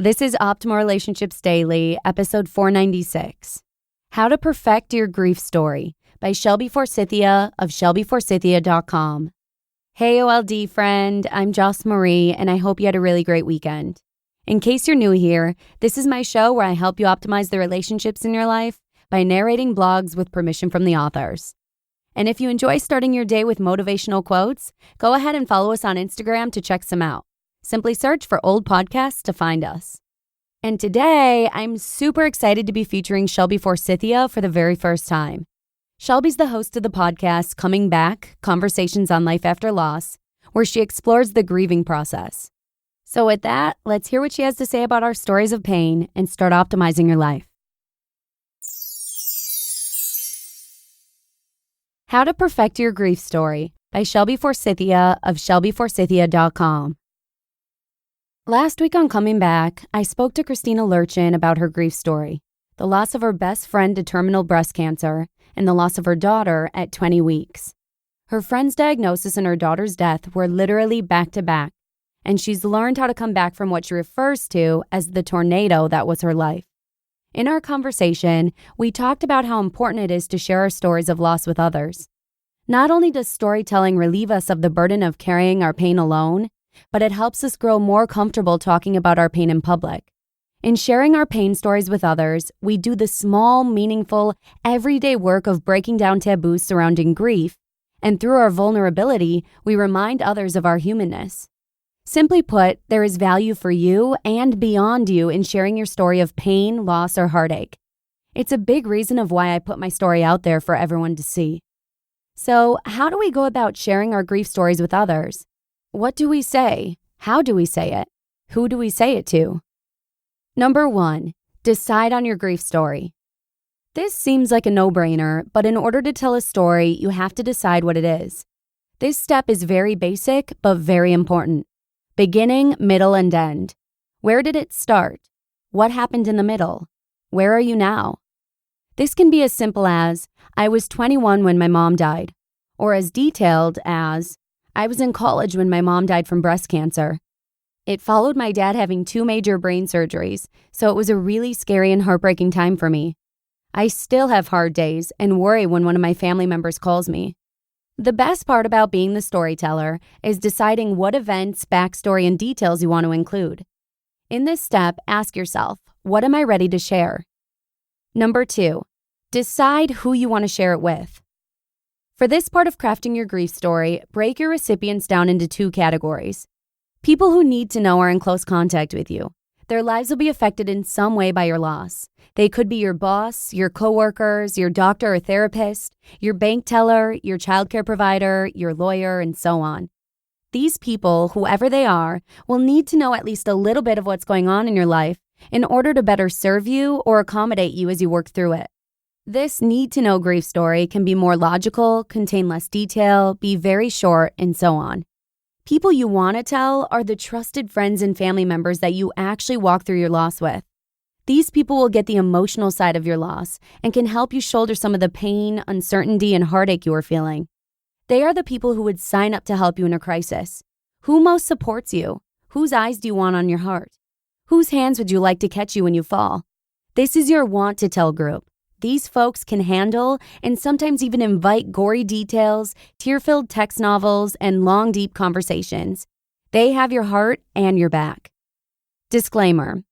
This is Optimal Relationships Daily, episode 496. How to Perfect Your Grief Story by Shelby Forsythia of shelbyforsythia.com. Hey OLD friend, I'm Joss Marie, and I hope you had a really great weekend. In case you're new here, this is my show where I help you optimize the relationships in your life by narrating blogs with permission from the authors. And if you enjoy starting your day with motivational quotes, go ahead and follow us on Instagram to check some out. Simply search for old podcasts to find us. And today, I'm super excited to be featuring Shelby Forsythia for the very first time. Shelby's the host of the podcast Coming Back, Conversations on Life After Loss, where she explores the grieving process. So with that, let's hear what she has to say about our stories of pain and start optimizing your life. How to Perfect Your Grief Story by Shelby Forsythia of shelbyforsythia.com. Last week on Coming Back, I spoke to Christina Lurchin about her grief story, the loss of her best friend to terminal breast cancer, and the loss of her daughter at 20 weeks. Her friend's diagnosis and her daughter's death were literally back to back, and she's learned how to come back from what she refers to as the tornado that was her life. In our conversation, we talked about how important it is to share our stories of loss with others. Not only does storytelling relieve us of the burden of carrying our pain alone, but it helps us grow more comfortable talking about our pain in public. In sharing our pain stories with others, we do the small, meaningful, everyday work of breaking down taboos surrounding grief, and through our vulnerability, we remind others of our humanness. Simply put, there is value for you and beyond you in sharing your story of pain, loss, or heartache. It's a big reason of why I put my story out there for everyone to see. So, how do we go about sharing our grief stories with others? What do we say? How do we say it? Who do we say it to? Number 1, decide on your grief story. This seems like a no-brainer, but in order to tell a story, you have to decide what it is. This step is very basic, but very important. Beginning, middle, and end. Where did it start? What happened in the middle? Where are you now? This can be as simple as, I was 21 when my mom died, or as detailed as, I was in college when my mom died from breast cancer. It followed my dad having 2 major brain surgeries, so it was a really scary and heartbreaking time for me. I still have hard days and worry when one of my family members calls me. The best part about being the storyteller is deciding what events, backstory, and details you want to include. In this step, ask yourself, what am I ready to share? Number 2, decide who you want to share it with. For this part of crafting your grief story, break your recipients down into 2 categories. People who need to know are in close contact with you. Their lives will be affected in some way by your loss. They could be your boss, your coworkers, your doctor or therapist, your bank teller, your childcare provider, your lawyer, and so on. These people, whoever they are, will need to know at least a little bit of what's going on in your life in order to better serve you or accommodate you as you work through it. This need-to-know grief story can be more logical, contain less detail, be very short, and so on. People you want to tell are the trusted friends and family members that you actually walk through your loss with. These people will get the emotional side of your loss and can help you shoulder some of the pain, uncertainty, and heartache you are feeling. They are the people who would sign up to help you in a crisis. Who most supports you? Whose eyes do you want on your heart? Whose hands would you like to catch you when you fall? This is your want to tell group. These folks can handle and sometimes even invite gory details, tear-filled text novels, and long, deep conversations. They have your heart and your back. Disclaimer.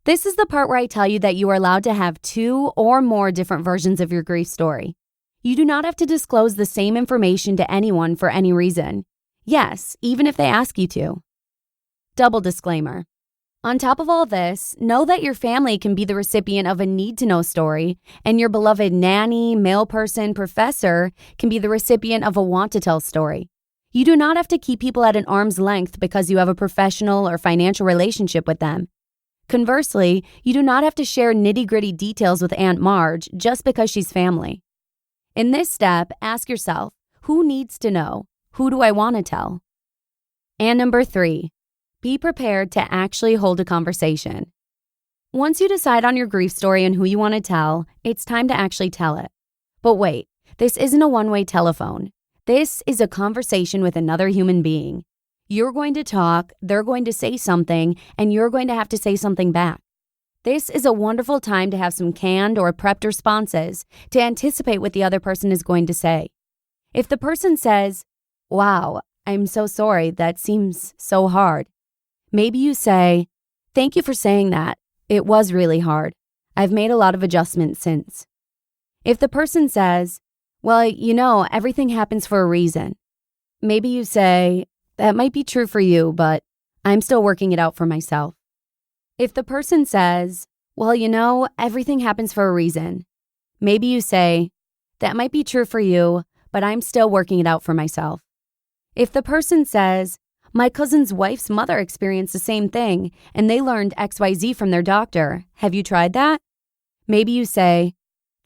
This is the part where I tell you that you are allowed to have 2 or more different versions of your grief story. You do not have to disclose the same information to anyone for any reason. Yes, even if they ask you to. Double disclaimer. On top of all this, know that your family can be the recipient of a need-to-know story, and your beloved nanny, mail person, professor can be the recipient of a want-to-tell story. You do not have to keep people at an arm's length because you have a professional or financial relationship with them. Conversely, you do not have to share nitty-gritty details with Aunt Marge just because she's family. In this step, ask yourself, who needs to know? Who do I want to tell? And number 3. Be prepared to actually hold a conversation. Once you decide on your grief story and who you want to tell, it's time to actually tell it. But wait, this isn't a one-way telephone. This is a conversation with another human being. You're going to talk, they're going to say something, and you're going to have to say something back. This is a wonderful time to have some canned or prepped responses to anticipate what the other person is going to say. If the person says, "Wow, I'm so sorry, that seems so hard," maybe you say, "Thank you for saying that. It was really hard. I've made a lot of adjustments since." If the person says, "Well, everything happens for a reason," maybe you say, "That might be true for you, but I'm still working it out for myself." If the person says, "Well, everything happens for a reason," maybe you say, "That might be true for you, but I'm still working it out for myself." If the person says, "My cousin's wife's mother experienced the same thing, and they learned XYZ from their doctor. Have you tried that?" Maybe you say,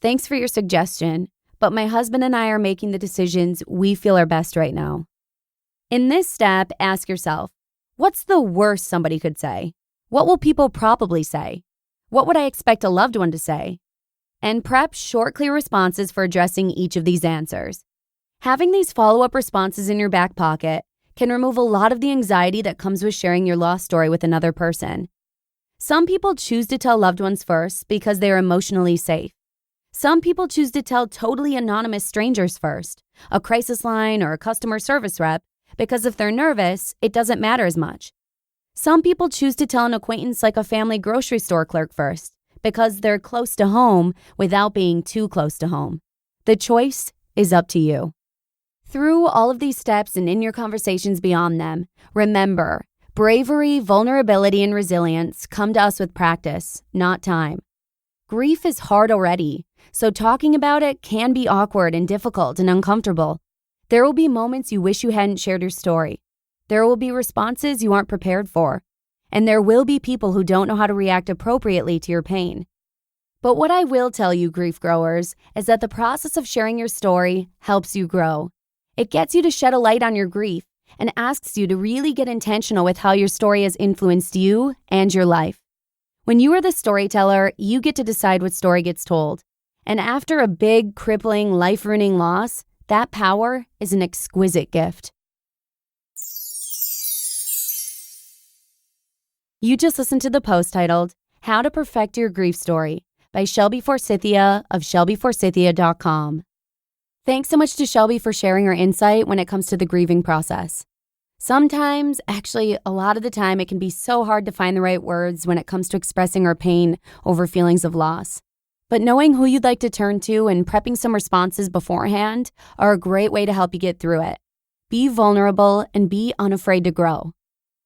"Thanks for your suggestion, but my husband and I are making the decisions we feel are best right now." In this step, ask yourself, what's the worst somebody could say? What will people probably say? What would I expect a loved one to say? And prep short, clear responses for addressing each of these answers. Having these follow-up responses in your back pocket can remove a lot of the anxiety that comes with sharing your lost story with another person. Some people choose to tell loved ones first because they are emotionally safe. Some people choose to tell totally anonymous strangers first, a crisis line or a customer service rep, because if they're nervous, it doesn't matter as much. Some people choose to tell an acquaintance like a family grocery store clerk first, because they're close to home without being too close to home. The choice is up to you. Through all of these steps and in your conversations beyond them, remember, bravery, vulnerability, and resilience come to us with practice, not time. Grief is hard already, so talking about it can be awkward and difficult and uncomfortable. There will be moments you wish you hadn't shared your story. There will be responses you aren't prepared for. And there will be people who don't know how to react appropriately to your pain. But what I will tell you, grief growers, is that the process of sharing your story helps you grow. It gets you to shed a light on your grief and asks you to really get intentional with how your story has influenced you and your life. When you are the storyteller, you get to decide what story gets told. And after a big, crippling, life-ruining loss, that power is an exquisite gift. You just listened to the post titled, "How to Perfect Your Grief Story" by Shelby Forsythia of ShelbyForsythia.com. Thanks so much to Shelby for sharing her insight when it comes to the grieving process. Sometimes, actually a lot of the time, it can be so hard to find the right words when it comes to expressing our pain over feelings of loss. But knowing who you'd like to turn to and prepping some responses beforehand are a great way to help you get through it. Be vulnerable and be unafraid to grow.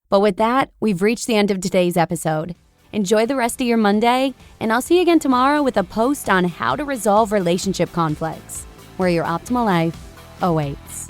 But with that, we've reached the end of today's episode. Enjoy the rest of your Monday, and I'll see you again tomorrow with a post on how to resolve relationship conflicts, where your optimal life awaits.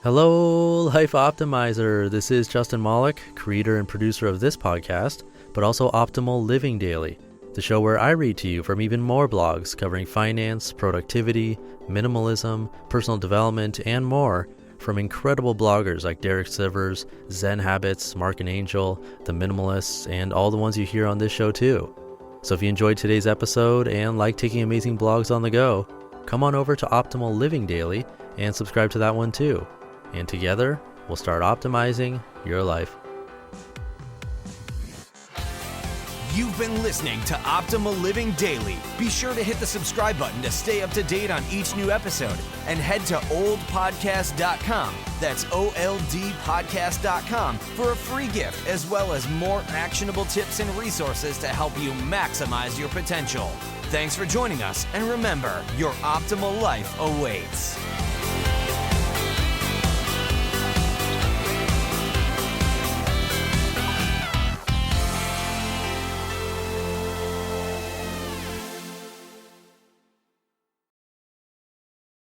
Hello, Life Optimizer. This is Justin Malik, creator and producer of this podcast, but also Optimal Living Daily, the show where I read to you from even more blogs covering finance, productivity, minimalism, personal development, and more, from incredible bloggers like Derek Sivers, Zen Habits, Mark and Angel, The Minimalists, and all the ones you hear on this show too. So if you enjoyed today's episode and like taking amazing blogs on the go, come on over to Optimal Living Daily and subscribe to that one too. And together, we'll start optimizing your life. You've been listening to Optimal Living Daily. Be sure to hit the subscribe button to stay up to date on each new episode, and head to oldpodcast.com, that's OLDpodcast.com, for a free gift as well as more actionable tips and resources to help you maximize your potential. Thanks for joining us, and remember, your optimal life awaits.